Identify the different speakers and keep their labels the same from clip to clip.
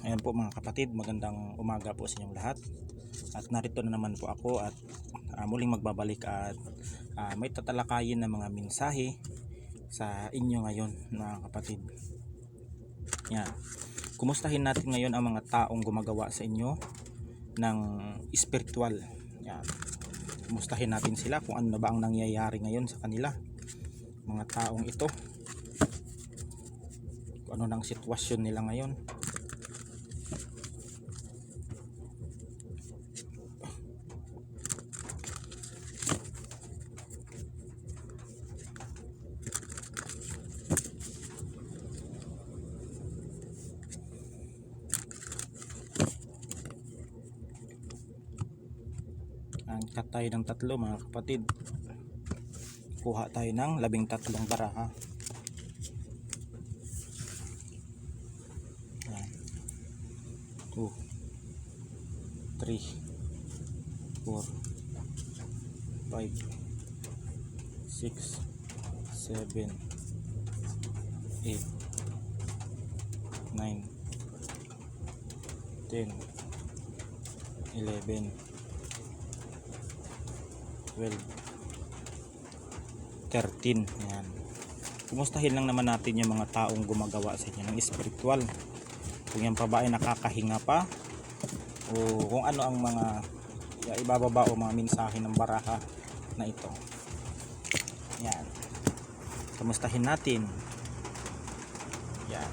Speaker 1: Ayan po mga kapatid, magandang umaga po sa inyong lahat. At narito na naman po ako at muling magbabalik at may tatalakayin na mga mensahe sa inyo ngayon mga kapatid. Yan. Kumustahin natin ngayon ang mga taong gumagawa sa inyo ng spiritual. Yan. Kumustahin natin sila kung ano na ba ang nangyayari ngayon sa kanila. Mga taong ito. Kung ano nang sitwasyon nila ngayon. Angkat tayo ng tatlo mga kapatid. Kuha tayo ng 13 baraha. Ayan. 2 3 4 5 6 7 8 9 10 11 12 13. Ayan. Kumustahin lang naman natin yung mga taong gumagawa sa inyo ng spiritual. Kung yan pa ba ay nakakahinga pa o kung ano ang mga ibababa o mga mensahe ng baraha na ito. Yan. Kumustahin natin. Yan.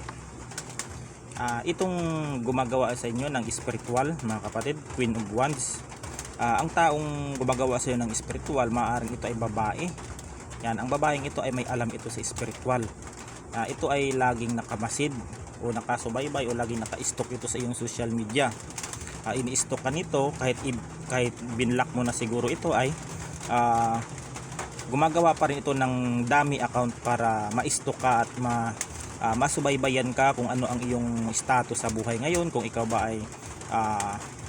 Speaker 1: Itong gumagawa sa inyo ng spiritual mga kapatid, Queen of Wands. Ang taong gumagawa sa inyo ng spiritual, maaaring ito ay babae. Yan, ang babaeng ito ay may alam ito sa spiritual. Ito ay laging nakamasid o nakasubaybay o laging naka-stalk ito sa iyong social media. Ini-stalk ka nito kahit binlock mo na siguro ito ay gumagawa pa rin ito ng dummy account para ma-stalk ka at masubaybayan ka kung ano ang iyong status sa buhay ngayon, kung ikaw ba ay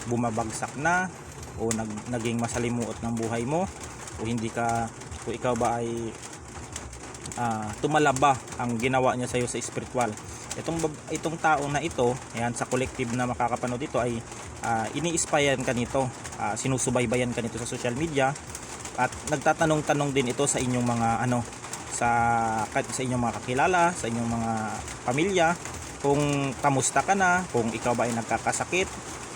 Speaker 1: bumabagsak na o naging masalimuot ng buhay mo o hindi ka, kung ikaw ba ay tumalaba ang ginawa niya sa iyo sa spiritual. Itong tao na ito, ayan, sa collective na makakapanood dito ay ini-spyan ka nito, sinusubaybayan ka nito sa social media at nagtatanong-tanong din ito sa inyong mga sa inyong mga kakilala, sa inyong mga pamilya, kung kamusta ka na, kung ikaw ba ay nagkakasakit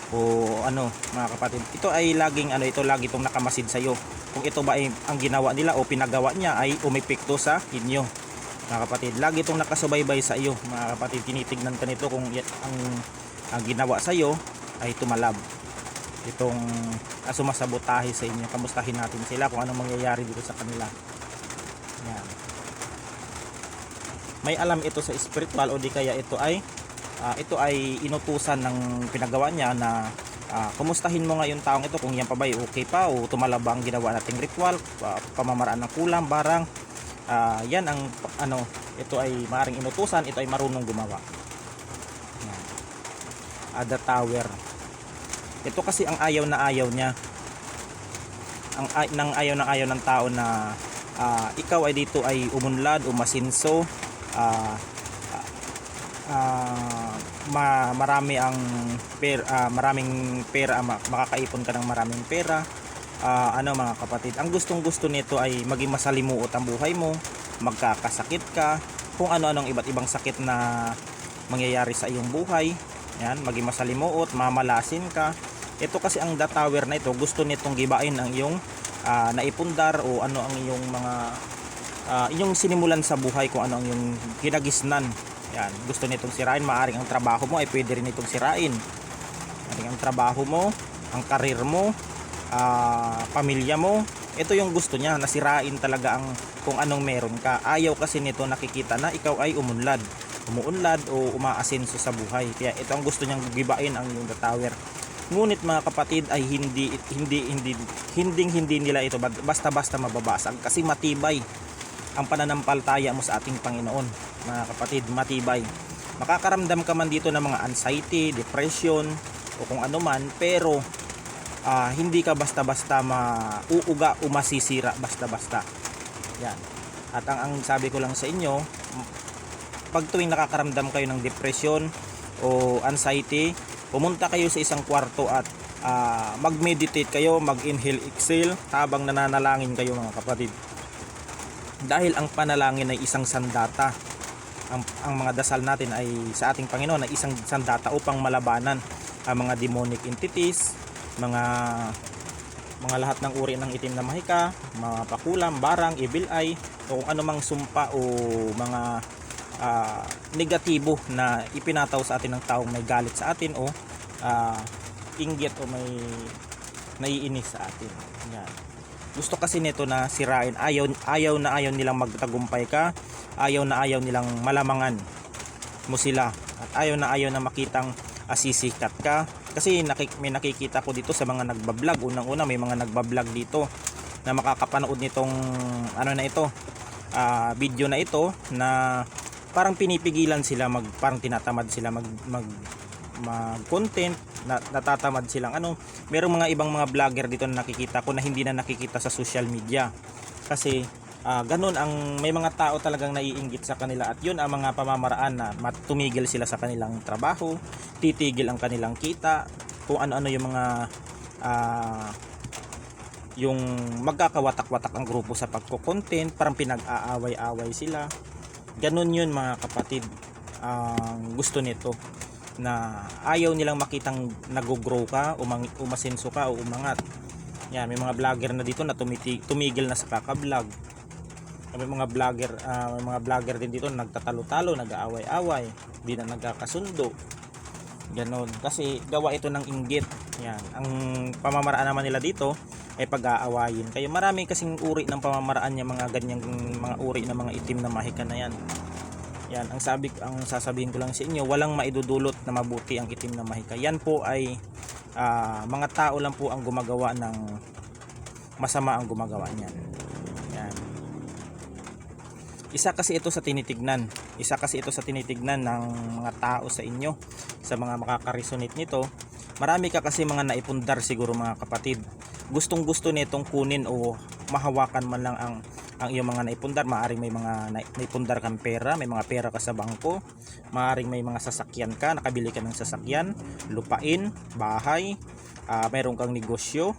Speaker 1: o mga kapatid. Ito ay laging lagi itong nakamasid sa iyo. Kung ito ba ay ang ginawa nila o pinagawa niya ay umepekto sa inyo mga kapatid. Lagi itong nakasubaybay sa iyo mga kapatid. Tinitignan ka nito kung ang ginawa sa iyo ay tumalab. Itong sumasabotahe sa inyo. Kamustahin natin sila kung anong mangyayari dito sa kanila. Yan. May alam ito sa spiritual o di kaya ito ay inutusan ng pinagawa niya na kumustahin mo nga yung taong ito kung yan pa ba ay okay pa o tumalab ang ginawa nating ritual, pamamaraan ng kulam, barang. Yan ang ito ay maaring inutusan, ito ay marunong gumawa. Yan. The Tower. Ito kasi ang ayaw na ayaw niya. Ang ayaw ng tao na ikaw ay dito ay umunlad o masinso, marami ang maraming pera, makakaipon ka ng maraming pera. Mga kapatid, ang gustong-gusto nito ay maging masalimuot ang buhay mo, magkakasakit ka, kung ano-anong iba't ibang sakit na mangyayari sa iyong buhay. Yan, maging masalimuot, mamalasin ka. Ito kasi ang The Tower na ito, gusto nitong gibain ang iyong naipundar o ano ang iyong mga inyong sinimulan sa buhay, kung ano ang iyong kinagisnan. Yan, gusto nitong sirain. Maaring ang trabaho mo ay pwede rin itong sirain. Maaring ang trabaho mo, ang karir mo, pamilya mo, ito yung gusto niya, nasirain talaga ang kung anong meron ka. Ayaw kasi nito nakikita na ikaw ay umuunlad o umaasenso sa buhay. Kaya ito ang gusto niyang gibain ang iyong The Tower. Ngunit mga kapatid ay hindi nila ito basta-basta mababasag kasi matibay ang pananampalataya mo sa ating Panginoon. Mga kapatid, matibay. Makakaramdam ka man dito ng mga anxiety, depression o kung ano man, pero hindi ka basta-basta mauuga o masisira basta-basta. Yan. At ang sabi ko lang sa inyo, pag tuwing nakakaramdam kayo ng depression o anxiety, pumunta kayo sa isang kwarto at mag-meditate kayo, mag-inhale, exhale habang nananalangin kayo mga kapatid. Dahil ang panalangin ay isang sandata. Ang mga dasal natin ay sa ating Panginoon ay isang sandata upang malabanan ang mga demonic entities, mga lahat ng uri ng itim na mahika, mga pakulam, barang, evil eye, o kung anumang sumpa o mga negatibo na ipinataw sa atin ng taong may galit sa atin o inggit o may naiinis sa atin. Yan. Gusto kasi nito na sirain. Ayaw nilang magtagumpay ka. Ayaw nilang malamangan mo sila. At ayaw na makitang asisikat ka. Kasi may nakikita ko dito sa mga nagbablog. Unang-una may mga nagbablog dito na makakapanood nitong video na ito na parang pinipigilan sila parang tinatamad sila mag content, natatamad silang merong mga ibang mga vlogger dito na nakikita ko na hindi na nakikita sa social media kasi ganun may mga tao talagang naiinggit sa kanila at yun ang mga pamamaraan na tumigil sila sa kanilang trabaho, titigil ang kanilang kita, kung ano-ano yung mga yung magkakawatak-watak ang grupo sa pagko-content, parang pinag-aaway-away sila. Ganun yun mga kapatid. Gusto nito na ayaw nilang makitang nag-grow ka, umasenso ka o umangat. Yan, may mga vlogger na dito na tumigil na sa kaka-vlog. May mga vlogger din dito na nagtatalo-talo, nag-aaway-away, di na nagkakasundo. Ganon, kasi gawa ito ng inggit. Yan, ang pamamaraan naman nila dito ay pag-aawayin kayo. Marami kasing uri ng pamamaraan niya, mga ganyang mga uri ng mga itim na mahika na yan. Yan, ang sasabihin ko lang sa inyo, walang maidudulot na mabuti ang itim na mahika. Yan po ay mga tao lang po ang gumagawa ng masama ang gumagawa niyan. Yan. Isa kasi ito sa tinitignan ng mga tao sa inyo, sa mga makaka-resonate nito. Marami ka kasi mga naipundar siguro mga kapatid. Gustong-gusto nitong kunin o mahawakan man lang ang iyong mga naipundar. Maaring may mga naipundar kang pera, may mga pera ka sa bangko, maaring may mga sasakyan ka, nakabili ka ng sasakyan, lupain, bahay, mayroon kang negosyo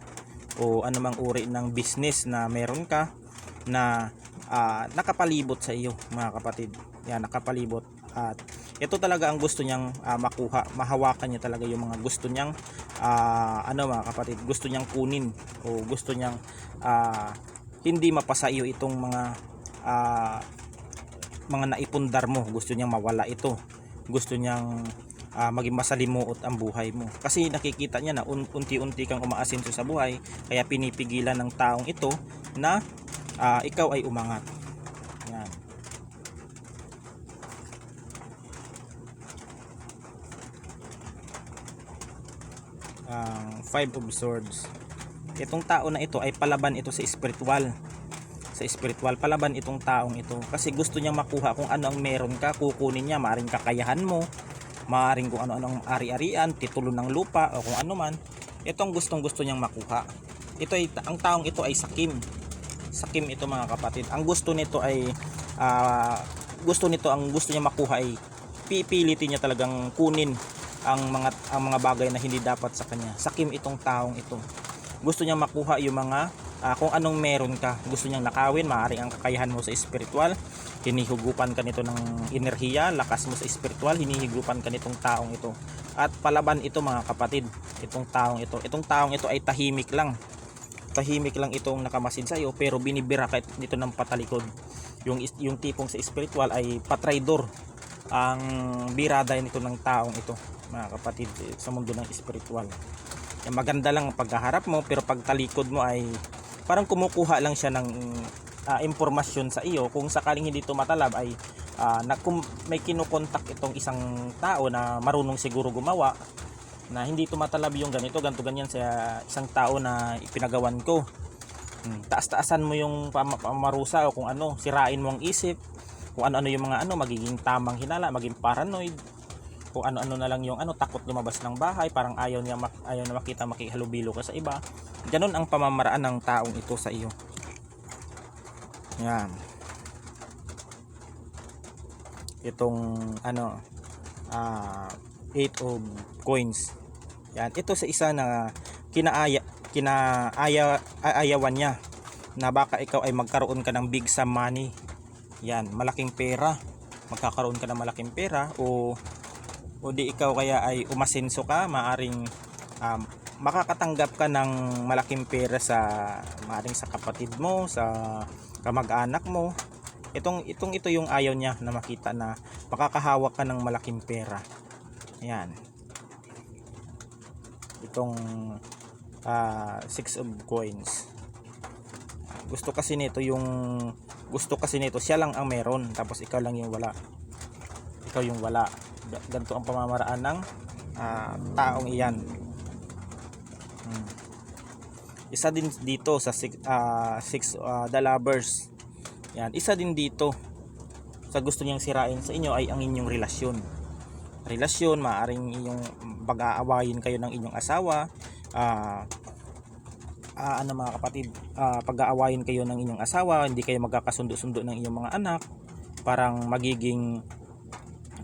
Speaker 1: o anumang uri ng business na meron ka na nakapalibot sa iyo mga kapatid. Yan, nakapalibot. At ito talaga ang gusto niyang makuha, mahawakan niya talaga yung mga gusto niyang mga kapatid, gusto niyang kunin o gusto niyang hindi mapasa iyo itong mga naipundar mo. Gusto niyang mawala ito, gusto niyang maging masalimuot ang buhay mo kasi nakikita niya na unti-unti kang umaasenso sa buhay, kaya pinipigilan ng taong ito na ikaw ay umangat. Yan. Five of Swords. Itong tao na ito ay palaban ito sa spiritual. Palaban itong taong ito kasi gusto niyang makuha kung ano ang meron ka, kukunin niya, maaring kakayahan mo, maaring kung ano-ano ang ari-arian, titulo ng lupa o kung ano man. Ito ang gustong-gusto niyang makuha. Ang taong ito ay sakim ito mga kapatid. Ang gusto nito ay gusto niya makuha ay pipilitin niya talagang kunin ang mga bagay na hindi dapat sa kanya. Sakim itong taong ito. Gusto niya makuha yung mga kung anong meron ka. Gusto niyang nakawin, maaring ang kakayahan mo sa spiritual, hinihugupan ka nito ng enerhiya, lakas mo sa spiritual, hinihigupan ka nitong taong ito. At palaban ito mga kapatid, itong taong ito ay tahimik lang itong nakamasid sa iyo, pero binibira ka nito ng patalikod. Yung tipong sa spiritual ay patraidor ang birada nito ng taong ito mga kapatid sa mundo ng spiritual. Maganda lang ang paghaharap mo, pero pagtalikod mo ay parang kumukuha lang siya ng impormasyon sa iyo. Kung sakaling hindi tumatalab ay may kinukontak itong isang tao na marunong siguro gumawa, na hindi tumatalab yung ganito ganyan sa isang tao na ipinagawan ko. Taas-taasan mo yung pamarusa o kung ano, sirain mo ang isip, kung ano-ano yung mga magiging tamang hinala, maging paranoid, kung ano-ano na lang yung takot lumabas ng bahay, parang ayaw na makita makihalubilo ka sa iba. Ganun ang pamamaraan ng taong ito sa iyo. Yan. Itong 8 of coins. Yan, ito sa isa na aayawan niya na baka ikaw ay magkaroon ka ng big sum money. Yan, malaking pera. Magkakaroon ka ng malaking pera o di ikaw kaya ay umasenso ka, maaring makakatanggap ka ng malaking pera maaring sa kapatid mo, sa kamag-anak mo. Ito yung ayaw niya na makita na makakahawak ka ng malaking pera. Yan. Itong 6 of coins. Gusto kasi nito siya lang ang meron tapos ikaw lang yung wala. Ikaw yung wala. Ganito ang pamamaraan ng taong iyan. Isa din dito sa 6 the lovers. Yan, isa din dito sa gusto niyang sirain sa inyo ay ang inyong relasyon. Maaring inyong pag-aawayin kayo ng inyong asawa, mga kapatid, pag-aawayin kayo ng inyong asawa, hindi kayo magkakasundo-sundo ng inyong mga anak, parang magiging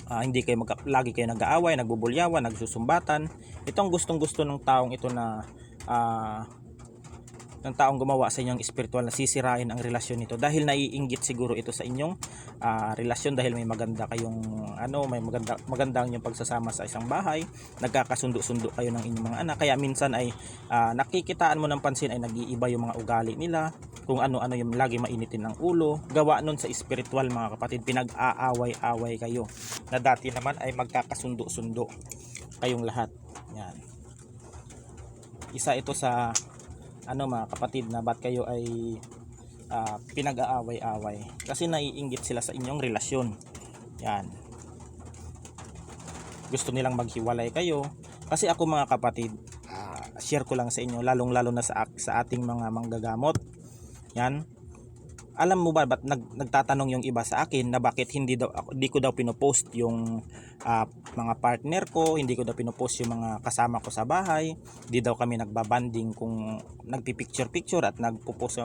Speaker 1: hindi kayo lagi kayo nag-aaway, nagbubulyawan, nagsusumbatan. Itong gustong-gusto ng taong ito na ng taong gumawa sa inyong spiritual na sisirain ang relasyon nito dahil naiinggit siguro ito sa inyong relasyon dahil may maganda kayong may maganda ang inyong pagsasama sa isang bahay, nagkakasundo-sundo kayo ng inyong mga anak, kaya minsan ay nakikitaan mo ng pansin ay nag-iiba yung mga ugali nila, kung ano-ano yung lagi mainitin ng ulo, gawa nun sa spiritual mga kapatid, pinag-aaway-away kayo na dati naman ay magkakasundo-sundo kayong lahat. Yan, isa ito sa mga kapatid na ba't kayo ay pinag-aaway-away kasi naiinggit sila sa inyong relasyon. Yan, gusto nilang maghiwalay kayo kasi ako mga kapatid, share ko lang sa inyo, lalong lalo na sa ating mga manggagamot. Yan, alam mo ba nagtatanong yung iba sa akin na bakit hindi ko daw pinopost yung mga partner ko, hindi ko daw pinopost yung mga kasama ko sa bahay, di daw kami nagbabanding kung nagpipicture at nagpo-post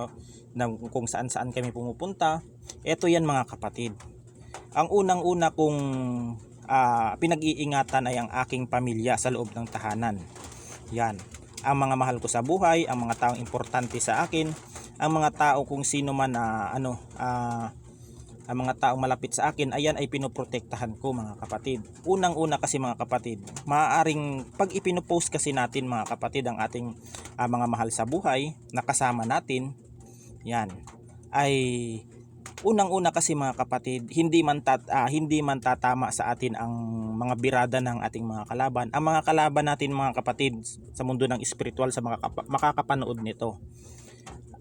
Speaker 1: kung saan kami pumupunta. Ito yan mga kapatid, ang unang-una kong pinag-iingatan ay ang aking pamilya sa loob ng tahanan. Yan, ang mga mahal ko sa buhay, ang mga taong importante sa akin, ang mga tao kung sino man ang mga taong malapit sa akin, ayan ay pinoprotektahan ko mga kapatid. Unang-una kasi mga kapatid, maaaring pag ipinopost kasi natin mga kapatid ang ating mga mahal sa buhay na kasama natin, yan ay unang-una kasi mga kapatid, hindi man tatama sa atin ang mga birada ng ating mga kalaban. Ang mga kalaban natin mga kapatid sa mundo ng spiritual, sa mga makakapanood nito,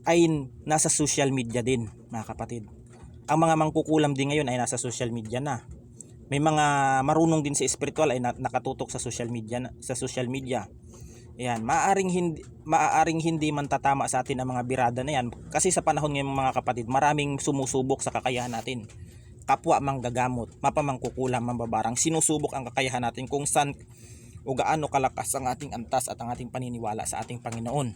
Speaker 1: ay nasa social media din mga kapatid. Ang mga mangkukulam din ngayon ay nasa social media na. May mga marunong din sa spiritual ay nakatutok sa social media. Ayan, maaaring hindi man tatama sa atin ang mga birada na yan kasi sa panahon ngayon mga kapatid, maraming sumusubok sa kakayahan natin. Kapwa manggagamot, mapamangkukulam, mambabarang, sinusubok ang kakayahan natin kung saan o gaano kalakas ang ating antas at ang ating paniniwala sa ating Panginoon.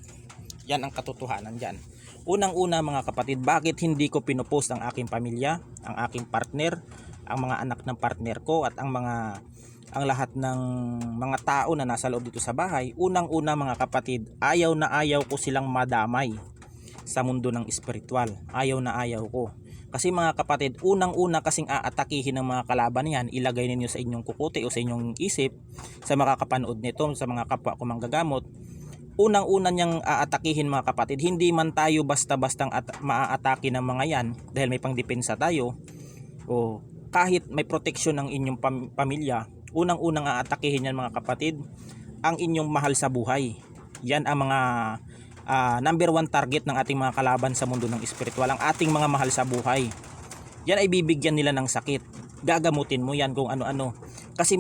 Speaker 1: Yan ang katotohanan dyan. Unang-una mga kapatid, bakit hindi ko pinopost ang aking pamilya, ang aking partner, ang mga anak ng partner ko at ang lahat ng mga tao na nasa loob dito sa bahay? Unang-una mga kapatid, ayaw na ayaw ko silang madamay sa mundo ng spiritual. Ayaw na ayaw ko. Kasi mga kapatid, unang-una kasing aatakihin ng mga kalaban yan, ilagay ninyo sa inyong kukote o sa inyong isip, sa makakapanood nito, sa mga kapwa ko manggagamot, unang-una niyang aatakihin mga kapatid, hindi man tayo basta-bastang maaatake ng mga yan dahil may pangdepensa tayo o kahit may proteksyon ng inyong pamilya, unang-unang aatakihin yan mga kapatid, ang inyong mahal sa buhay. Yan ang mga number one target ng ating mga kalaban sa mundo ng spiritual, ang ating mga mahal sa buhay. Yan ay bibigyan nila ng sakit, gagamutin mo yan kung ano-ano. Kasi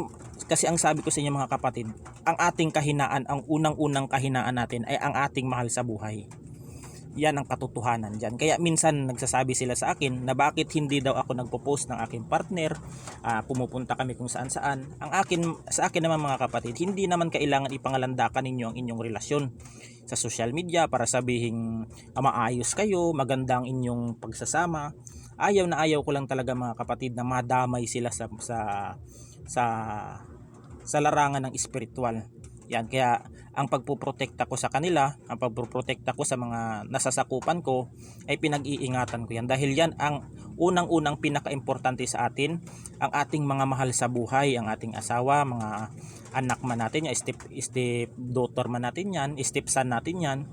Speaker 1: ang sabi ko sa inyo mga kapatid, ang ating kahinaan, ang unang-unang kahinaan natin ay ang ating mahal sa buhay. Yan ang katotohanan dyan. Kaya minsan nagsasabi sila sa akin na bakit hindi daw ako nagpo-post ng aking partner, pumupunta kami kung saan-saan. Sa akin naman mga kapatid, hindi naman kailangan ipangalandakan ninyo ang inyong relasyon sa social media para sabihin maayos kayo, maganda ang inyong pagsasama. Ayaw ko lang talaga mga kapatid na madamay sila sa sa larangan ng espiritual. Yan, kaya ang pagpoprotekta ko sa kanila, ang pagpoprotekta ko sa mga nasasakupan ko ay pinag-iingatan ko yan, dahil yan ang unang-unang pinaka-importante sa atin, ang ating mga mahal sa buhay, ang ating asawa, mga anak man natin yan, step daughter man natin yan, step son natin yan.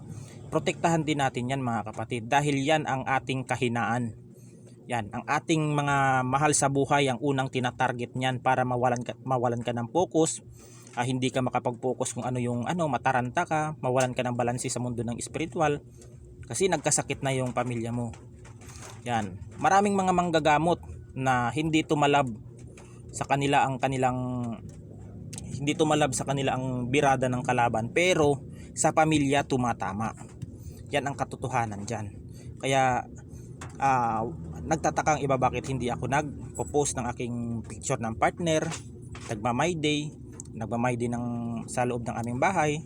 Speaker 1: Protektahan din natin yan mga kapatid, dahil yan ang ating kahinaan. Yan, ang ating mga mahal sa buhay ang unang tinatarget niyan para mawalan ka ng focus. Hindi ka makapag-focus kung ano yung mataranta ka, mawalan ka ng balanse sa mundo ng spiritual kasi nagkasakit na yung pamilya mo. Yan, maraming mga manggagamot na hindi tumalab sa kanila ang birada ng kalaban, pero sa pamilya tumatama. Yan ang katotohanan diyan. Kaya nagtatakang iba bakit hindi ako nagpo-post ng aking picture ng partner, nagma-my day ng sa loob ng aming bahay.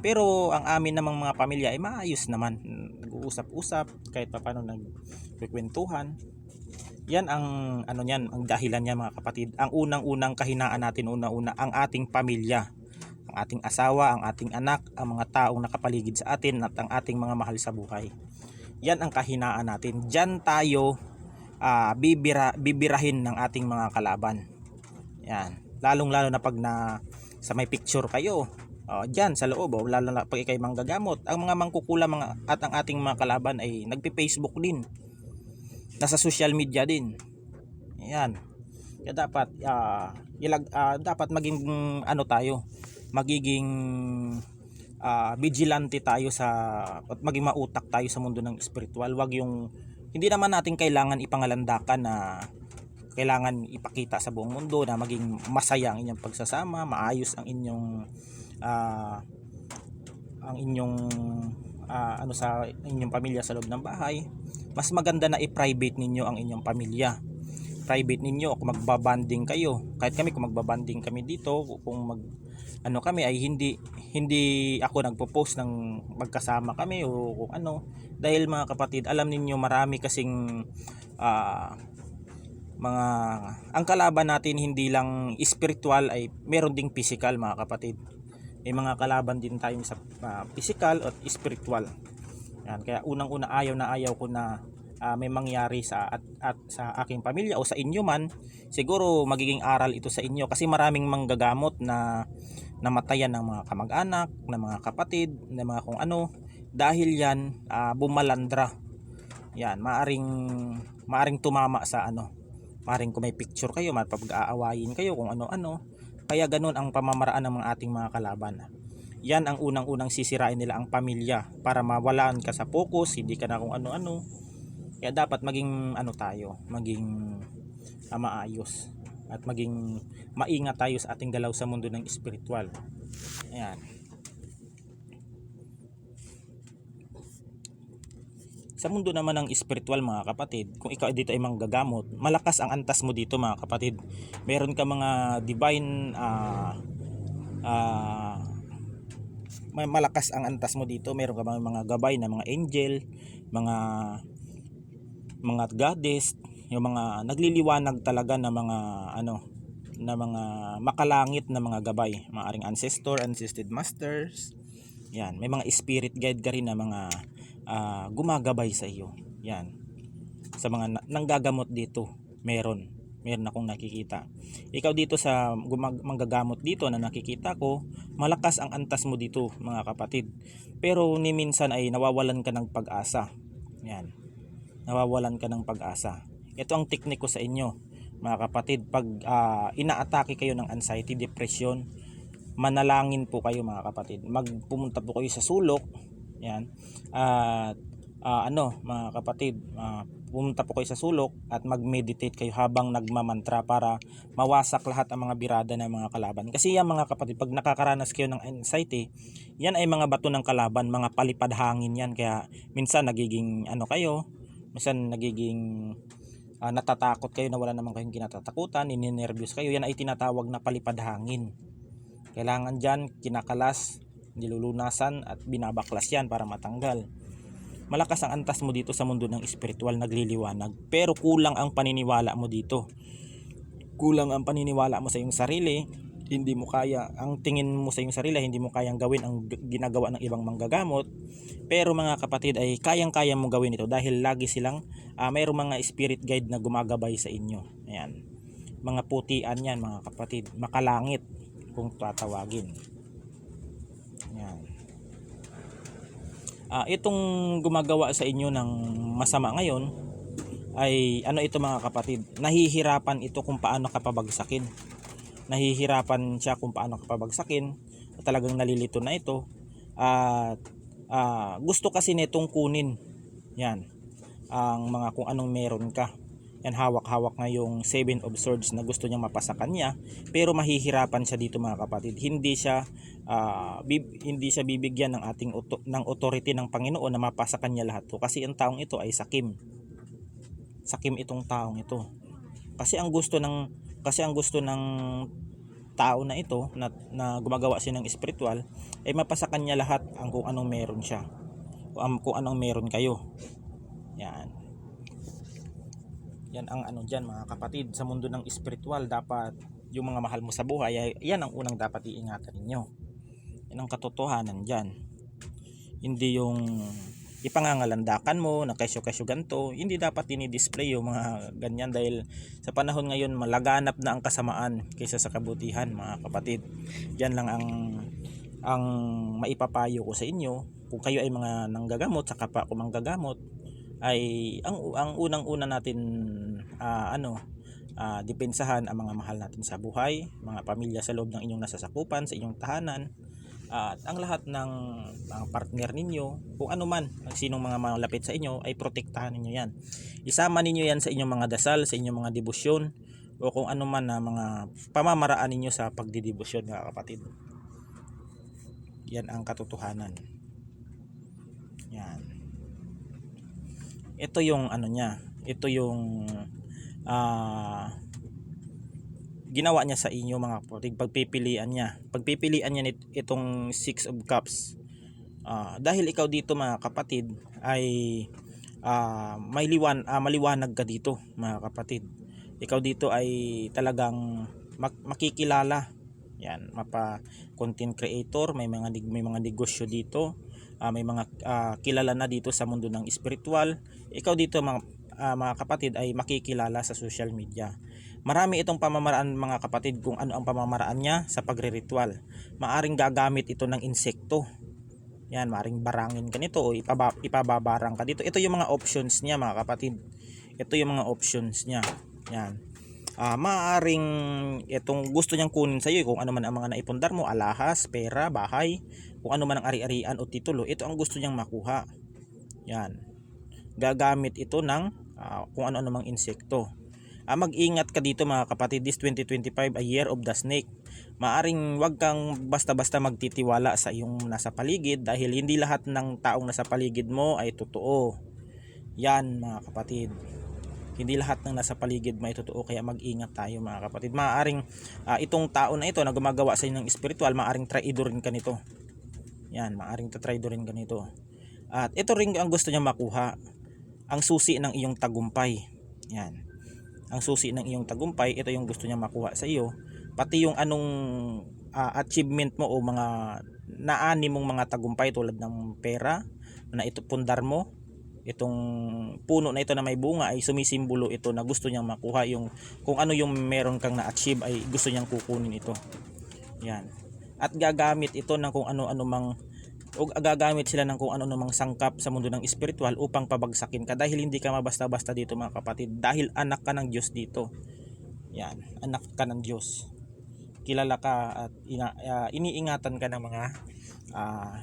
Speaker 1: Pero ang amin namang mga pamilya ay maayos naman, nag-uusap-usap kahit paano, nagkukwentuhan. Yan ang ang dahilan niya mga kapatid. Ang unang-unang kahinaan natin, ang ating pamilya, ang ating asawa, ang ating anak, ang mga taong nakapaligid sa atin at ang ating mga mahal sa buhay. Yan ang kahinaan natin. Diyan tayo bibirahin ng ating mga kalaban. Yan. Lalong-lalo na pag sa may picture kayo. Diyan sa loob, lalo na pag ikay manggagamot. Ang mga mangkukulam at ang ating mga kalaban ay nagpi-Facebook din. Nasa social media din. Yan. Kaya dapat dapat maging magiging vigilante tayo at maging mautak tayo sa mundo ng spiritual. Hindi naman natin kailangan ipangalandakan na kailangan ipakita sa buong mundo na maging masaya ang inyong pagsasama, maayos ang sa inyong pamilya sa loob ng bahay. Mas maganda na i-private ninyo ang inyong pamilya. Private ninyo kung magbabanding kayo. Kahit kami kung magbabanding kami dito, kung kami ay hindi ako nagpo-post ng magkasama kami o kung dahil mga kapatid, alam niyo marami kasing ang kalaban natin hindi lang spiritual, ay meron ding physical mga kapatid. May mga kalaban din tayo sa physical at spiritual. Yan, kaya unang-una ayaw ko na may mangyari sa aking pamilya o sa inyo man. Siguro magiging aral ito sa inyo kasi maraming manggagamot na namatayan ng mga kamag-anak, ng mga kapatid, ng mga kung ano, dahil yan bumalandra. Yan, maaring tumama sa maaring kung may picture kayo, mapag-aawayin kayo kung ano-ano. Kaya ganun ang pamamaraan ng mga ating mga kalaban. Yan ang unang-unang sisirain nila, ang pamilya, para mawalan ka sa focus, hindi ka na kung ano-ano. Kaya dapat maging maging maayos at maging maingat tayo sa ating galaw sa mundo ng spiritual. Ayan. Sa mundo naman ng spiritual mga kapatid, kung ikaw dito ay manggagamot, malakas ang antas mo dito mga kapatid. Meron ka mga divine malakas ang antas mo dito. Meron ka mga gabay na mga angel, mga goddess, yung mga nagliliwanag talaga na mga na mga makalangit na mga gabay, maaring ancestor, ancested masters. Yan, may mga spirit guide ka rin na mga gumagabay sa iyo. Yan, sa mga nanggagamot dito, meron akong nakikita. Ikaw dito sa manggagamot dito na nakikita ko, malakas ang antas mo dito mga kapatid, pero ni minsan ay nawawalan ka ng pag-asa. Yan, nawawalan ka ng pag-asa. Ito ang teknik ko sa inyo mga kapatid. Pag inaatake kayo ng anxiety, depression, manalangin po kayo mga kapatid. Pumunta po kayo sa sulok. Yan. At mga kapatid, pumunta po kayo sa sulok at mag-meditate kayo habang nagmamantra para mawasak lahat ang mga birada ng mga kalaban. Kasi yan mga kapatid, pag nakakaranas kayo ng anxiety, yan ay mga bato ng kalaban, mga palipad hangin yan. Kaya minsan nagiging minsan nagiging natatakot kayo na wala naman kayong kinatatakutan, ninenervyos kayo. Yan ay tinatawag na palipad hangin. Kailangan dyan kinakalas, nilulunasan at binabaklas yan para matanggal. Malakas ang antas mo dito sa mundo ng spiritual, nagliliwanag, pero kulang ang paniniwala mo dito. Kulang ang paniniwala mo sa iyong sarili, hindi mo kaya, ang tingin mo sa iyong sarili, hindi mo kayang gawin ang ginagawa ng ibang manggagamot. Pero mga kapatid, ay kayang-kaya mo gawin ito dahil lagi silang mayroong mga spirit guide na gumagabay sa inyo. Ayan. Mga putian yan mga kapatid, makalangit kung tatawagin. Ayan. Itong gumagawa sa inyo ng masama ngayon ay ano ito mga kapatid, nahihirapan ito kung paano ka pabagsakin. Nahihirapan siya kung paano ka pabagsakin. Talagang nalilito na ito. At gusto kasi nitong kunin yan ang mga kung anong meron ka. Yan, hawak-hawak nga yung 7 of Swords na gusto niyang mapasakan niya, pero mahihirapan siya dito mga kapatid. Hindi siya bibigyan ng ng authority ng Panginoon na mapasakan niya lahat to, kasi ang taong ito ay sakim. Sakim itong taong ito. Kasi ang gusto ng tao na ito na gumagawa siya ng spiritual ay mapasakan niya lahat ang kung anong meron siya, kung anong meron kayo. Yan ang ano dyan mga kapatid. Sa mundo ng spiritual, dapat yung mga mahal mo sa buhay, yan ang unang dapat iingatan ninyo. Yan ang katotohanan dyan. Hindi yung ipangangalandakan mo na kesyo-kesyo ganto. Hindi dapat dinidisplay yung mga ganyan, dahil sa panahon ngayon malaganap na ang kasamaan kaysa sa kabutihan mga kapatid. Yan lang ang maipapayo ko sa inyo. Kung kayo ay mga nanggagamot, sa kapwa ko manggagamot, ay ang unang-una natin depensahan ang mga mahal natin sa buhay, mga pamilya sa loob ng inyong nasasakupan, sa inyong tahanan, at ang lahat ng mga partner ninyo, kung ano man, sinong mga malapit sa inyo, ay protektahan ninyo yan. Isama ninyo yan sa inyong mga dasal, sa inyong mga debosyon, o kung ano man na mga pamamaraan ninyo sa pagdidebosyon mga kapatid. Yan ang katotohanan. Yan. Ito yung ano niya, ito yung ginawa niya sa inyo mga kapatid. Pagpipilian niya itong 6 of Cups. Dahil ikaw dito mga kapatid ay maliwanag ka dito mga kapatid. Ikaw dito ay talagang makikilala. Yan, content creator, may mga negosyo dito. May mga kilala na dito sa mundo ng spiritual. Ikaw dito mga kapatid ay makikilala sa social media. Marami itong pamamaraan mga kapatid. Kung ano ang pamamaraan niya sa pagre-ritual, maaring gagamit ito ng insekto. Yan, maaring barangin ka nito o ipababarang ka dito. Ito yung mga options niya mga kapatid. Ito yung mga options niya. Yan. Maaring itong gusto niyang kunin sa iyo, kung ano man ang mga naipundar mo, alahas, pera, bahay, kung ano man ang ari-arian o titulo, ito ang gusto niyang makuha. Yan. Gagamit ito ng kung ano-ano mang insekto. Mag-ingat ka dito mga kapatid. This 2025 a year of the snake. Maaring wag kang basta-basta magtitiwala sa iyong nasa paligid, dahil hindi lahat ng taong nasa paligid mo ay totoo. Yan mga kapatid. Hindi lahat ng nasa paligid may totoo, kaya mag-ingat tayo mga kapatid. Maaring itong tao na ito na gumagawa sa inyo ng spiritual, maaring traidorin ka nito. Yan, maaring traidorin ka nito. At ito rin ang gusto niya makuha, ang susi ng iyong tagumpay. Yan. Ang susi ng iyong tagumpay, ito yung gusto niya makuha sa iyo. Pati yung anong achievement mo o mga naani mong mga tagumpay tulad ng pera na ito pundar mo. Itong puno na ito na may bunga ay sumisimbolo ito na gusto niyang makuha, yung kung ano yung meron kang na-achieve ay gusto niyang kukunin ito. Yan. At gagamit ito ng kung ano-ano mang, o gagamit sila ng kung ano-ano mang sangkap sa mundo ng spiritual upang pabagsakin ka, dahil hindi ka mabasta-basta dito mga kapatid, dahil anak ka ng Diyos dito. Yan, anak ka ng Diyos. Kilala ka at iniingatan ka ng mga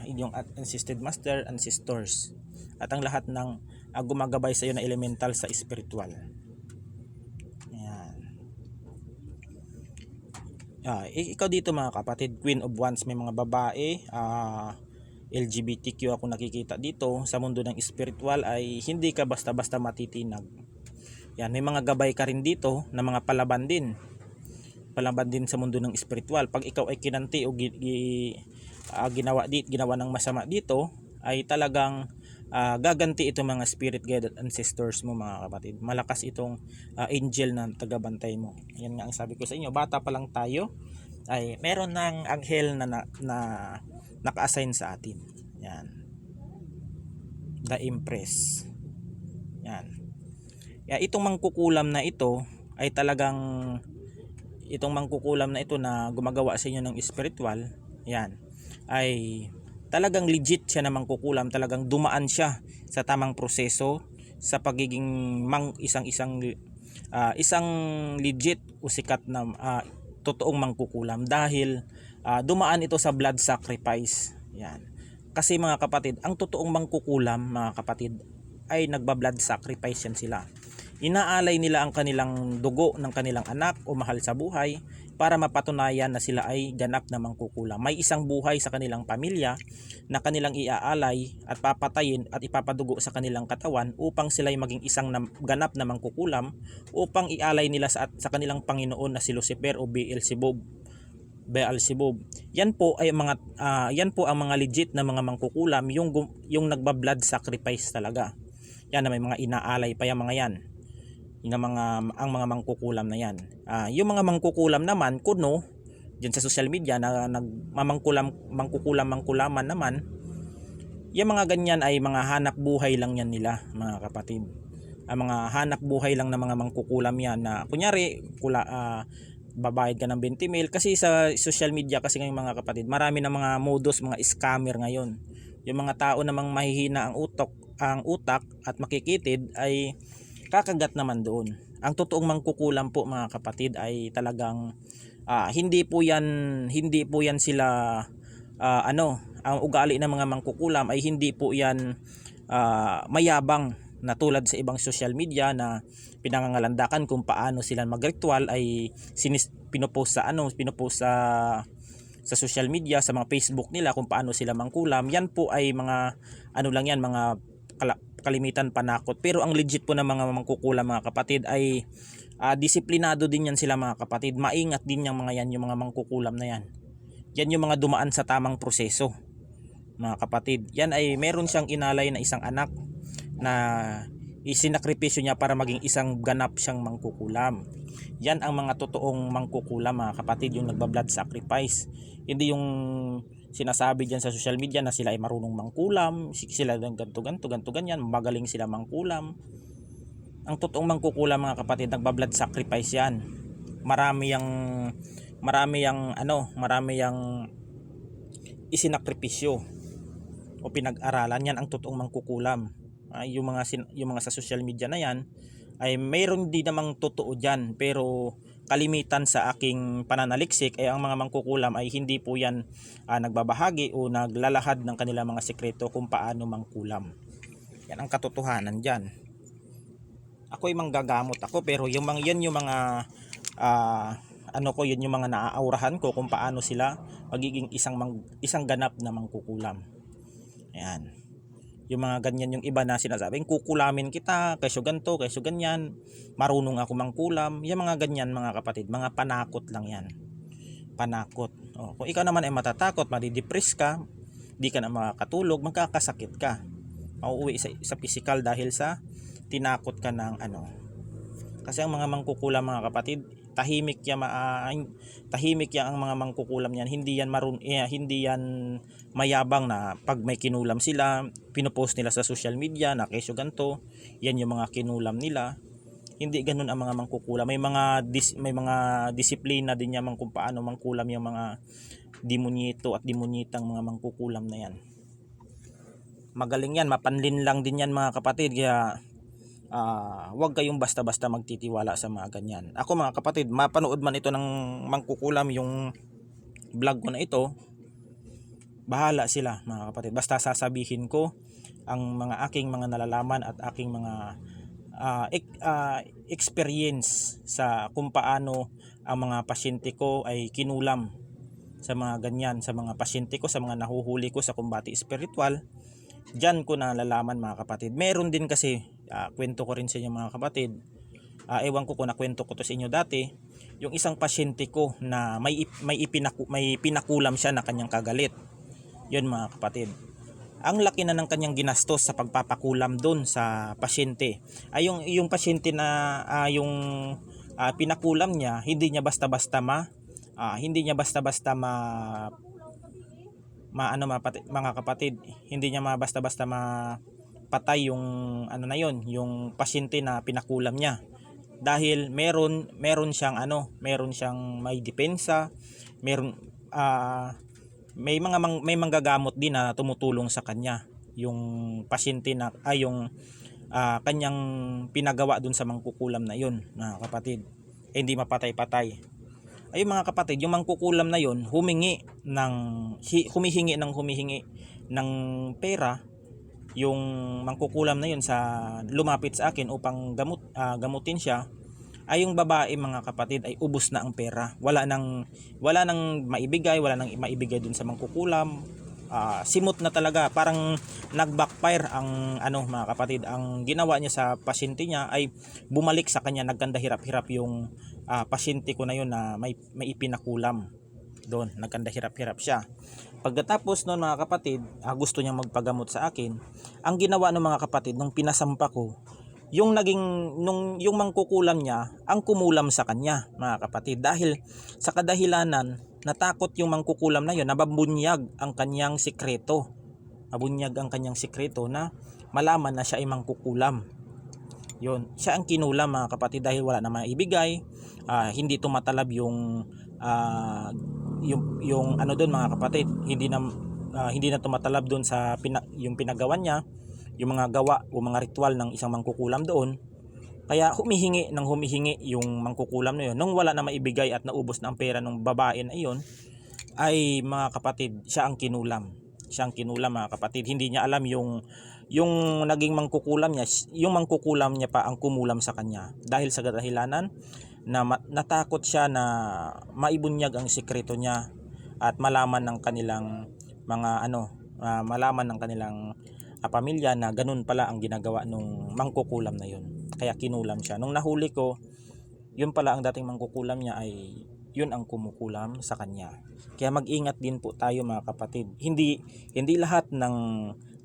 Speaker 1: inyong ancested master, ancestors, at ang lahat ng gumagabay sa iyo na elemental sa spiritual. Yan. Ikaw dito mga kapatid, Queen of Wands, may mga babae, LGBTQ ako nakikita dito sa mundo ng spiritual, ay hindi ka basta-basta matitinag. Yan, may mga gabay ka rin dito na mga palaban din sa mundo ng spiritual. Pag ikaw ay kinanti o ginawa ng masama dito, ay talagang gaganti itong mga spirit guide at ancestors mo mga kapatid. Malakas itong angel na tagabantay mo. Yan nga ang sabi ko sa inyo, bata pa lang tayo ay meron ng anghel na naka-assign sa atin. Yan, the Empress. Yan. Itong mangkukulam na ito ay talagang itong mangkukulam na ito na gumagawa sa inyo ng spiritual, yan, ay talagang legit siya na mangkukulam, talagang dumaan siya sa tamang proseso sa pagiging isang legit o sikat na totoong mangkukulam dahil dumaan ito sa blood sacrifice. Yan. Kasi mga kapatid, ang totoong mangkukulam, mga kapatid, ay nagba-blood sacrifice yan sila. Inaalay nila ang kanilang dugo ng kanilang anak o mahal sa buhay para mapatunayan na sila ay ganap na mangkukulam. May isang buhay sa kanilang pamilya na kanilang iaalay at papatayin at ipapadugo sa kanilang katawan upang sila ay maging isang ganap na mangkukulam, upang ialay nila sa kanilang Panginoon na si Lucifer o Beelzebub. Yan po ay yan po ang mga legit na mga mangkukulam, yung nagba-blood sacrifice talaga. Yan na may mga inaalay pa yung mga yan. Ang mga mangkukulam na yan. Yung mga mangkukulam naman kuno diyan sa social media na mangkukulaman naman, yung mga ganyan ay mga hanap buhay lang yan nila, mga kapatid. Ang mga hanap buhay lang ng mga mangkukulam yan na kunyari babayad ka ng 20 mil kasi sa social media kasi ngayong mga kapatid, marami na mga modus, mga scammer ngayon. Yung mga tao namang mahihina ang utak at makikitid ay kakagat naman doon. Ang totoong mangkukulam po, mga kapatid, ay talagang hindi po yan sila ang ugali ng mga mangkukulam ay hindi po yan mayabang na tulad sa ibang social media na pinangangalandakan kung paano sila magritual ay pinopost sa social media, sa mga Facebook nila kung paano sila mangkulam. Yan po ay mga lang yan, mga kalimitan panakot. Pero ang legit po ng mga mangkukulam, mga kapatid, ay disiplinado din yan sila, mga kapatid. Maingat din yung mga yan, yung mga mangkukulam na yan. Yan yung mga dumaan sa tamang proseso, mga kapatid. Yan ay meron siyang inalay na isang anak na isinakripisyo niya para maging isang ganap siyang mangkukulam. Yan ang mga totoong mangkukulam, mga kapatid, yung nagba-blood sacrifice. Hindi yung sinasabi diyan sa social media na sila ay marunong mangkulam, sila ganto ganyan, magaling sila mangkulam. Ang totoong mangkukulam, mga kapatid, nagba-blood sacrifice yan. Marami yang isinakripisyo o pinag-aralan. Yan ang totoong mangkukulam. Yung mga sa social media na yan ay mayroon din namang totoo diyan, pero kalimitan sa aking pananaliksik ay ang mga mangkukulam ay hindi po yan nagbabahagi o naglalahad ng kanilang mga sekreto kung paano mangkulam. Yan ang katotohanan diyan. Ako ay manggagamot ako, pero yung mga yun yung mga naaaurahan ko kung paano sila magiging isang ganap na mangkukulam. Ayan. Yung mga ganyan, yung iba na sinasabing kukulamin kita, kesyo ganto, kesyo ganyan, marunong ako mangkulam. Yung mga ganyan, mga kapatid, mga panakot lang yan. Panakot. Kung ikaw naman ay matatakot, madidepress ka, di ka na makakatulog, magkakasakit ka. Mauuwi sa physical dahil sa tinakot ka ng Kasi ang mga mangkukulam, mga kapatid, tahimik yan ang mga mangkukulam yan. Hindi yan mayabang na pag may kinulam sila, pinopost nila sa social media na kesyo ganto, yan yung mga kinulam nila. Hindi ganoon ang mga mangkukulam. May mga disiplina din yan kung paano mangkulam yung mga demonyito at demonyitang mga mangkukulam na yan. Magaling yan, mapanlin lang din yan, mga kapatid. Kaya huwag kayong basta-basta magtitiwala sa mga ganyan. Ako, mga kapatid, mapanood man ito ng mangkukulam yung vlog ko na ito, bahala sila, mga kapatid. Basta sasabihin ko ang mga aking mga nalalaman at aking mga experience sa kung paano ang mga pasyente ko ay kinulam sa mga ganyan, sa mga pasyente ko, sa mga nahuhuli ko sa kumbati spiritual. Diyan ko nalalaman, mga kapatid. Meron din kasi kwento ko rin sa inyo, mga kapatid. Ewan ko kung nakwento ko to sa inyo dati, yung isang pasyente ko na may pinakulam siya na kanyang kagalit. Yun, mga kapatid, ang laki na ng kanyang ginastos sa pagpapakulam doon sa pasyente. Yung pasyente na yung pinakulam niya, hindi niya basta-basta Hindi niya basta-basta mga kapatid, hindi niya basta-basta mapatay yung ano na yon, yung pasyente na pinakulam niya. Dahil meron siyang meron siyang may depensa, meron may manggagamot din na tumutulong sa kanya. Yung pasyente na yung kanyang pinagawa dun sa mangkukulam na yon, mga kapatid. Hindi mapatay-patay. Ay mga kapatid, yung mangkukulam na yon humihingi ng pera. Yung mangkukulam na yon sa lumapit sa akin upang gamutin siya, ay yung babae mga kapatid ay ubos na ang pera. Wala nang maibigay dun sa mangkukulam. Simot na talaga, parang nag-backfire ang mga kapatid. Ang ginawa niya sa pasyente niya ay bumalik sa kanya, nagkanda hirap-hirap yung pasyente ko na yun na may ipinakulam doon, nagkanda hirap-hirap siya. Pagkatapos noon mga kapatid, gusto niya magpagamot sa akin. Ang ginawa ng mga kapatid nung pinasampa ko, yung mangkukulam niya ang kumulam sa kanya, mga kapatid, dahil sa kadahilanan natakot yung mangkukulam na yun, nababunyag ang kanyang sikreto. Nabunyag ang kanyang sikreto na malaman na siya ay mangkukulam. Yun, siya ang kinulam mga kapatid dahil wala na maibigay. Hindi tumatalab yung doon mga kapatid, hindi na tumatalab doon sa yung pinagawan niya, yung mga gawa o mga ritual ng isang mangkukulam doon. Kaya humihingi yung mangkukulam na yun. Nung wala na maibigay at naubos na ang pera ng babae na yun, ay mga kapatid, siya ang kinulam mga kapatid. Hindi niya alam yung naging mangkukulam niya, yung mangkukulam niya pa ang kumulam sa kanya. Dahil sa kadahilanan na natakot siya na maibunyag ang sikreto niya at malaman ng kanilang pamilya na ganun pala ang ginagawa nung mangkukulam na yun. Kaya kinulam siya. Nung nahuli ko, yun pala ang dating mangkukulam niya ay yun ang kumukulam sa kanya. Kaya mag-ingat din po tayo mga kapatid. Hindi lahat ng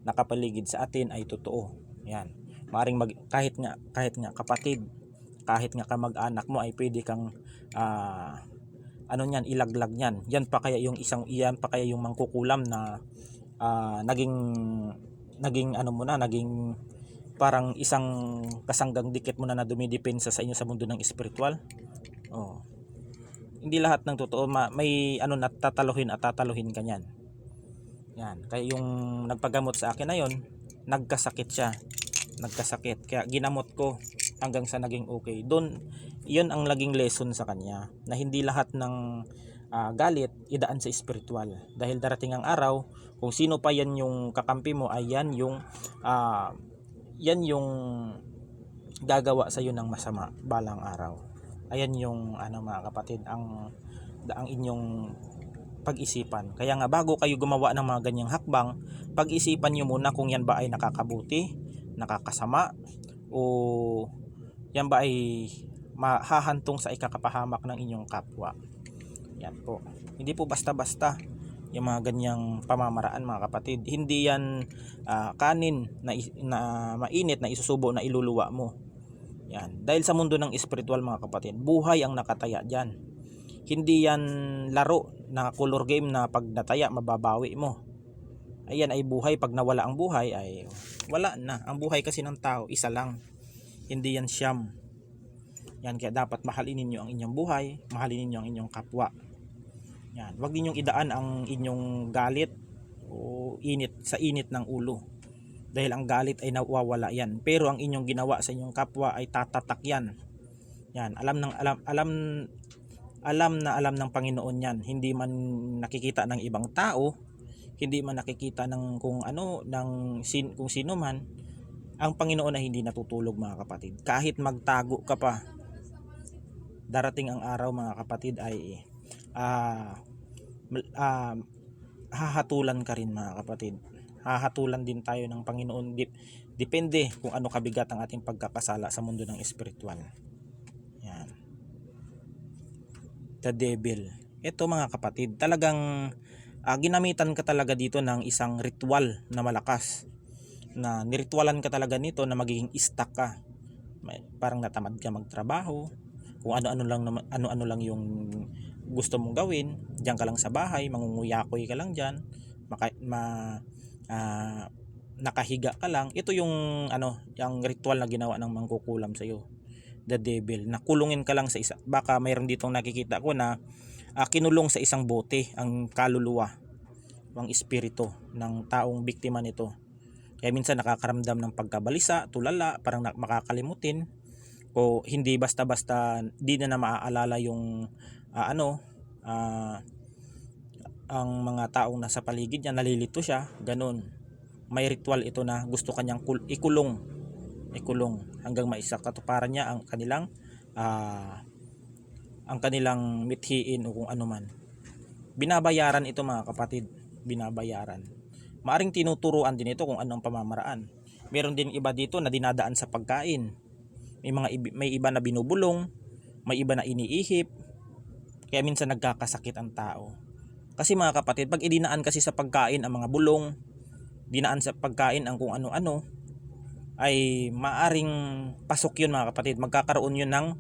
Speaker 1: nakapaligid sa atin ay totoo. Yan. Maaring kahit nga kapatid, kahit nga kamag-anak mo ay pwede kang ilaglag niyan. Yan pa kaya yung mangkukulam na naging parang isang kasanggang dikit mo na dumidepensa sa inyo sa mundo ng espiritual. Hindi lahat ng totoo may natataluhin at tataluhin ka niyan. Yan, kaya yung nagpagamot sa akin na yon, nagkasakit kaya ginamot ko hanggang sa naging okay. Doon, yun ang naging lesson sa kanya, na hindi lahat ng galit idaan sa espiritual. Dahil darating ang araw, kung sino pa yan yung kakampi mo, ay yan yung gagawa sa iyo ng masama balang araw. Ayan yung mga kapatid, ang inyong pag-isipan. Kaya nga bago kayo gumawa ng mga ganyang hakbang, pag-isipan nyo muna kung yan ba ay nakakabuti, nakakasama, o yan ba ay mahahantong sa ikakapahamak ng inyong kapwa. Yan po. Hindi po basta-basta yung mga ganyang pamamaraan mga kapatid. Hindi yan kanin na mainit na isusubo na iluluwa mo. Yan. Dahil sa mundo ng espiritual mga kapatid, buhay ang nakataya dyan. Hindi yan laro na color game na pag nataya mababawi mo. Ayan ay buhay. Pag nawala ang buhay ay wala na. Ang buhay kasi ng tao isa lang. Hindi yan siyam. Yan, kaya dapat mahalin ninyo ang inyong buhay, mahalin ninyo ang inyong kapwa. Yan, wag ninyong idaan ang inyong galit o init ng ulo. Dahil ang galit ay nawawala yan. Pero ang inyong ginawa sa inyong kapwa ay tatatak yan. Yan, alam ng Panginoon yan. Hindi man nakikita ng ibang tao, hindi man nakikita ng kung sino man. Ang Panginoon ay hindi natutulog mga kapatid. Kahit magtago ka pa, darating ang araw mga kapatid ay hahatulan ka rin mga kapatid. Hahatulan din tayo ng Panginoon. Depende kung ano kabigat ang ating pagkakasala sa mundo ng espiritual. Yan. The devil. Ito mga kapatid, talagang ginamitan ka talaga dito ng isang ritual na malakas. Na niritualan ka talaga nito na magiging stuck ka. Parang natamad ka magtrabaho, Kung ano-ano lang naman, ano-ano lang yung gusto mong gawin, diyan ka lang sa bahay, mangunguyakoy ka lang diyan, ah, nakahiga ka lang. Ito yung ano, yung ritual na ginawa ng mangkukulam sa iyo, the devil. Nakulungin ka lang sa isa. Baka mayroon ditong nakikita ko na kinulong sa isang bote ang kaluluwa, ang espiritu ng taong biktima nito. Kaya minsan nakakaramdam ng pagkabalisa, tulala, parang makakalimutin o hindi basta-basta di na maaalala yung ang mga taong nasa paligid niya, nalilito siya, ganun. May ritual ito na gusto kanyang ikulong hanggang maisakatuparan niya ah, ang kanilang mithiin o kung ano man. Binabayaran ito mga kapatid, binabayaran. Maaring tinuturuan din ito kung anong pamamaraan. Meron din iba dito na dinadaan sa pagkain. May iba na binubulong, may iba na iniihip. Kaya minsan nagkakasakit ang tao. Kasi mga kapatid, pag idinaan kasi sa pagkain ang mga bulong, dinaan sa pagkain ang kung ano-ano, ay maaring pasok yun mga kapatid. Magkakaroon yun ng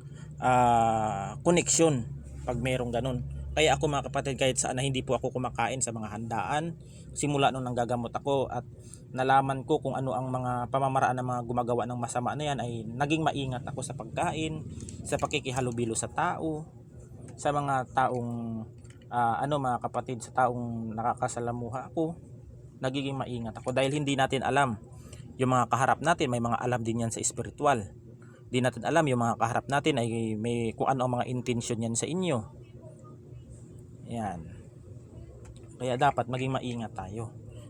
Speaker 1: connection pag mayroong ganun. Kaya ako mga kapatid, kahit saan na hindi po ako kumakain sa mga handaan, simula nung nanggagamot ako at nalaman ko kung ano ang mga pamamaraan ng mga gumagawa ng masama na yan, ay naging maingat ako sa pagkain, sa pakikihalubilo sa tao, sa mga taong mga kapatid, sa taong nakakasalamuha ako. Nagiging maingat ako dahil hindi natin alam yung mga kaharap natin, may mga alam din yan sa espiritual. Di natin alam yung mga kaharap natin ay may kung ano ang mga intention yan sa inyo. Yan. Kaya dapat maging maingat tayo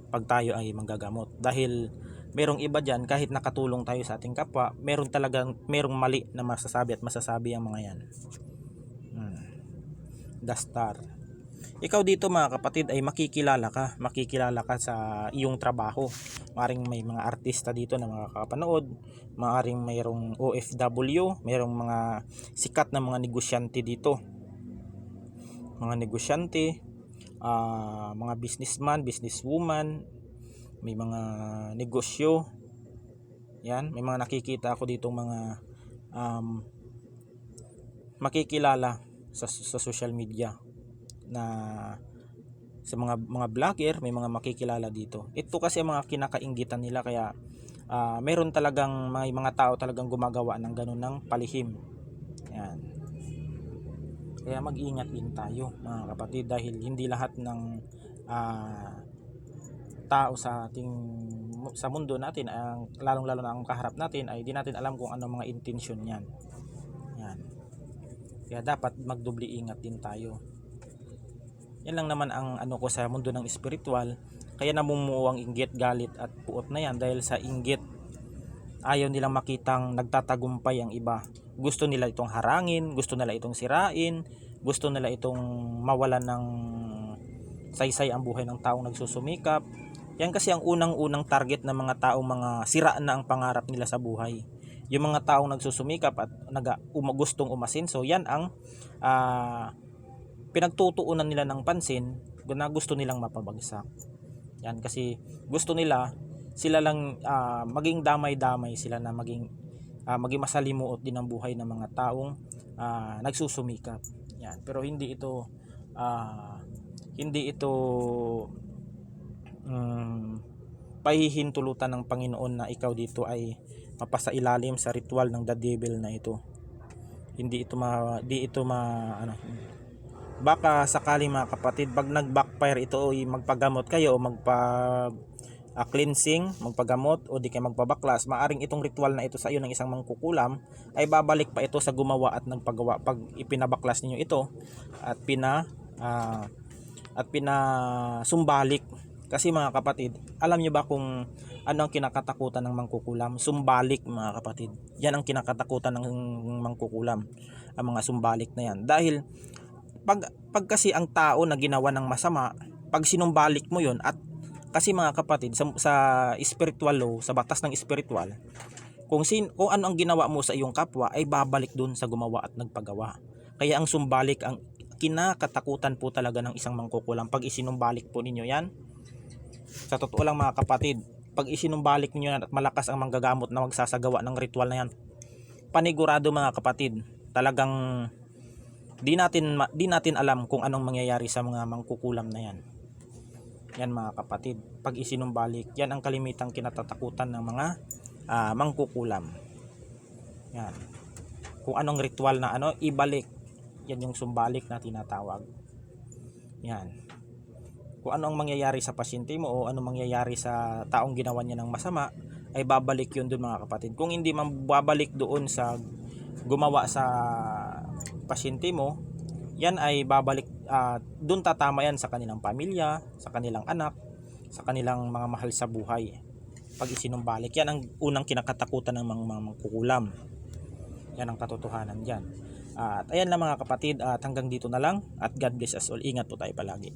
Speaker 1: pag tayo ay manggagamot. Dahil merong iba dyan, kahit nakatulong tayo sa ating kapwa, merong mali na masasabi ang mga yan. The Star. Ikaw dito mga kapatid ay makikilala ka sa iyong trabaho. Maring may mga artista dito na makakapanood, maring mayroong OFW, mayroong mga sikat na mga negosyante dito. Mga negosyante, mga businessman, businesswoman, may mga negosyo. Yan, may mga nakikita ako dito mga makikilala sa social media na sa mga vlogger, may mga makikilala dito. Ito kasi ang mga kinakainggitan nila, kaya meron talagang may mga tao talagang gumagawa ng ganun ng palihim. Yan. Kaya mag-ingat din tayo mga kapatid, dahil hindi lahat ng tao sa mundo natin, lalong-lalo na ang kaharap natin, ay di natin alam kung ano mga intensyon niyan. Yan. Kaya dapat magdubli ingat din tayo. Yan lang naman ang ano ko sa mundo ng espiritual. Kaya namumuo ang inggit, galit at puot na yan, dahil sa inggit ayaw nilang makitang nagtatagumpay ang iba. Gusto nila itong harangin, gusto nila itong sirain, gusto nila itong mawalan ng saysay ang buhay ng taong nagsusumikap. Yan kasi ang unang-unang target ng mga taong mga siraan na ang pangarap nila sa buhay. Yung mga taong nagsusumikap at gustong umasenso, yan ang pinagtutuunan nila ng pansin na gusto nilang mapabagsak. Yan kasi gusto nila sila lang maging damay-damay sila, na maging masalimuot din ang buhay ng mga taong nagsusumikap. Yan. Pero hindi ito pahihintulutan ng Panginoon na ikaw dito ay mapasailalim sa ritual ng the devil na ito. Hindi ito baka sakali mga kapatid, pag nag-backfire ito, ay magpagamot kayo o cleansing, magpagamot o di kayo magpabaklas, maaring itong ritual na ito sa iyo ng isang mangkukulam ay babalik pa ito sa gumawa at nagpagawa pag ipinabaklas ninyo ito at pinasumbalik. Kasi mga kapatid, alam nyo ba kung ano ang kinakatakutan ng mangkukulam? Sumbalik mga kapatid. Yan ang kinakatakutan ng mangkukulam, ang mga sumbalik na yan. Dahil pag kasi ang tao na ginawa ng masama, pag sinumbalik mo yon, at kasi mga kapatid, sa spiritual law, sa batas ng spiritual, kung ano ang ginawa mo sa iyong kapwa ay babalik dun sa gumawa at nagpagawa. Kaya ang sumbalik ang kinakatakutan po talaga ng isang mangkukulam. Pag isinumbalik po ninyo yan, sa totoo lang mga kapatid, pag isinumbalik niyo yan at malakas ang manggagamot na magsasagawa ng ritual na yan, panigurado mga kapatid, talagang di natin alam kung anong mangyayari sa mga mangkukulam na yan. Yan mga kapatid, pag isinumbalik, yan ang kalimitang kinatatakutan ng mga mangkukulam. Yan. Kung anong ritual na ibalik, yan yung sumbalik na tinatawag. Yan. Kung ano ang mangyayari sa pasyente mo o ano mangyayari sa taong ginawa niya ng masama, ay babalik yun doon mga kapatid. Kung hindi man babalik doon sa gumawa sa pasyente mo, yan ay babalik, doon tatama yan sa kanilang pamilya, sa kanilang anak, sa kanilang mga mahal sa buhay. Pag isinumbalik, yan ang unang kinakatakutan ng mga mangkukulam. Yan ang katotohanan dyan. At ayan na mga kapatid, at hanggang dito na lang, at God bless us all. Ingat po tayo palagi.